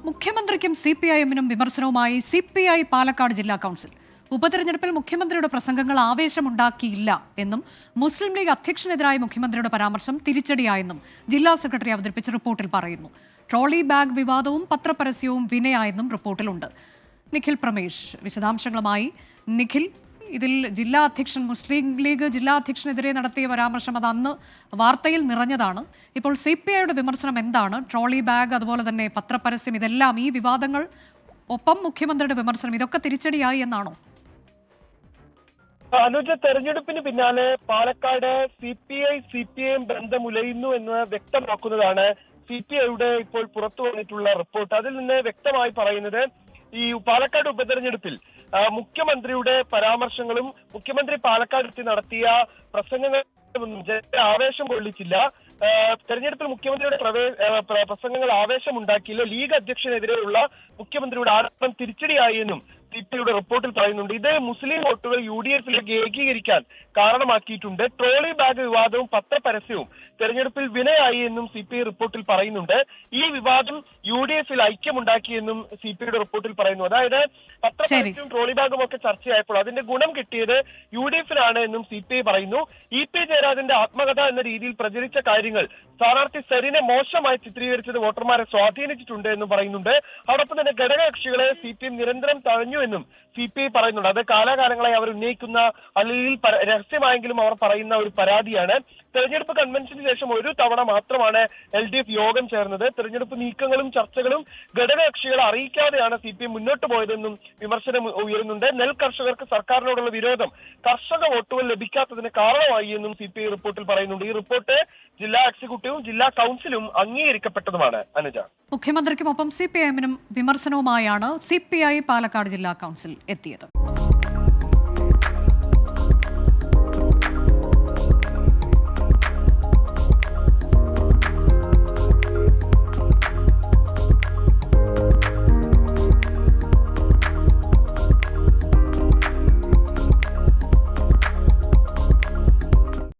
മുഖ്യമന്ത്രിക്കും CPIM-നും വിമർശനവുമായി CPI പാലക്കാട് ജില്ലാ കൗൺസിൽ. ഉപതെരഞ്ഞെടുപ്പിൽ മുഖ്യമന്ത്രിയുടെ പ്രസംഗങ്ങൾ ആവേശമുണ്ടാക്കിയില്ല എന്നും മുസ്ലിം ലീഗ് അധ്യക്ഷനെതിരായ മുഖ്യമന്ത്രിയുടെ പരാമർശം തിരിച്ചടിയായെന്നും ജില്ലാ സെക്രട്ടറി അവതരിപ്പിച്ച റിപ്പോർട്ടിൽ പറയുന്നു. ട്രോളി ബാഗ് വിവാദവും പത്രപരസ്യവും വിനയായെന്നും റിപ്പോർട്ടിലുണ്ട്. നിഖിൽ പ്രമേഷ് വിശദാംശങ്ങളുമായി. നിഖിൽ, ഇതിൽ ജില്ലാ അധ്യക്ഷൻ, മുസ്ലിം ലീഗ് ജില്ലാ അധ്യക്ഷനെതിരെ നടത്തിയ പരാമർശം അത് അന്ന് വാർത്തയിൽ നിറഞ്ഞതാണ്. ഇപ്പോൾ CPIയുടെ വിമർശനം എന്താണ്? ട്രോളി ബാഗ്, അതുപോലെ തന്നെ പത്രപരസ്യം, ഇതെല്ലാം ഈ വിവാദങ്ങൾ, ഒപ്പം മുഖ്യമന്ത്രിയുടെ വിമർശനം, ഇതൊക്കെ തിരിച്ചടിയായി എന്നാണോ? അനുജ, തെരഞ്ഞെടുപ്പിന് പിന്നാലെ പാലക്കാട് CPI-CPIM ബന്ധമുലയുന്നു എന്ന് വ്യക്തമാക്കുന്നതാണ് CPIയുടെ ഇപ്പോൾ പുറത്തു വന്നിട്ടുള്ള റിപ്പോർട്ട്. അതിൽ നിന്ന് വ്യക്തമായി പറയുന്നത്, ഈ പാലക്കാട് ഉപതെരഞ്ഞെടുപ്പിൽ മുഖ്യമന്ത്രിയുടെ പരാമർശങ്ങളും മുഖ്യമന്ത്രി പാലക്കാട് എത്തി നടത്തിയ പ്രസംഗങ്ങളും ആവേശം കൊള്ളിച്ചില്ല. തെരഞ്ഞെടുപ്പിൽ മുഖ്യമന്ത്രിയുടെ പ്രസംഗങ്ങൾ ആവേശമുണ്ടാക്കിയില്ല. ലീഗ് അധ്യക്ഷനെതിരെയുള്ള മുഖ്യമന്ത്രിയുടെ ആരോപണം തിരിച്ചടിയായി എന്നും CPIയുടെ റിപ്പോർട്ടിൽ പറയുന്നുണ്ട്. ഇത് മുസ്ലിം വോട്ടുകൾ UDF-ലേക്ക് ഏകീകരിക്കാൻ കാരണമാക്കിയിട്ടുണ്ട്. ട്രോളി ബാഗ് വിവാദവും പത്രപരസ്യവും തെരഞ്ഞെടുപ്പിൽ വിനയായി എന്നും CPI റിപ്പോർട്ടിൽ പറയുന്നുണ്ട്. ഈ വിവാദം UDF-ൽ ഐക്യമുണ്ടാക്കിയെന്നും CPIയുടെ റിപ്പോർട്ടിൽ പറയുന്നു. അതായത് പത്രപരസ്യവും ട്രോളി ബാഗും ഒക്കെ ചർച്ചയായപ്പോൾ അതിന്റെ ഗുണം കിട്ടിയത് UDF-ലാണ് എന്നും CPI പറയുന്നു. EP ജയരാജന്റെ ആത്മകഥ എന്ന രീതിയിൽ പ്രചരിച്ച കാര്യങ്ങൾ സ്ഥാനാർത്ഥി സരിനെ മോശമായി ചിത്രീകരിച്ചത് വോട്ടർമാരെ സ്വാധീനിച്ചിട്ടുണ്ട് എന്നും പറയുന്നുണ്ട്. അതോടൊപ്പം തന്നെ ഘടകകക്ഷികളെ CPM നിരന്തരം തഴഞ്ഞു എന്നും CPI പറയുന്നുണ്ട്. അത് കാലാകാലങ്ങളായി അവർ ഉന്നയിക്കുന്ന, അല്ലെങ്കിൽ രഹസ്യമായെങ്കിലും അവർ പറയുന്ന ഒരു പരാതിയാണ്. തെരഞ്ഞെടുപ്പ് കൺവെൻഷന് ശേഷം ഒരു തവണ മാത്രമാണ് LDF യോഗം ചേർന്നത്. തെരഞ്ഞെടുപ്പ് നീക്കങ്ങളും ചർച്ചകളും ഘടകകക്ഷികളെ അറിയിക്കാതെയാണ് CPM മുന്നോട്ട് പോയതെന്നും വിമർശനം ഉയരുന്നുണ്ട്. നെൽ കർഷകർക്ക് സർക്കാരിനോടുള്ള വിരോധം കർഷക വോട്ടുകൾ ലഭിക്കാത്തതിന് കാരണമായി എന്നും CPI റിപ്പോർട്ടിൽ പറയുന്നുണ്ട്. ഈ റിപ്പോർട്ട് ജില്ലാ എക്സിക്യൂട്ടീവും ജില്ലാ കൗൺസിലും അംഗീകരിക്കപ്പെട്ടതുമാണ്. അനുജ, മുഖ്യമന്ത്രിക്കും ഒപ്പം CPIM-നും വിമർശനവുമായാണ് CPI പാലക്കാട് ജില്ലാ കൗൺസിൽ എത്തിയത്.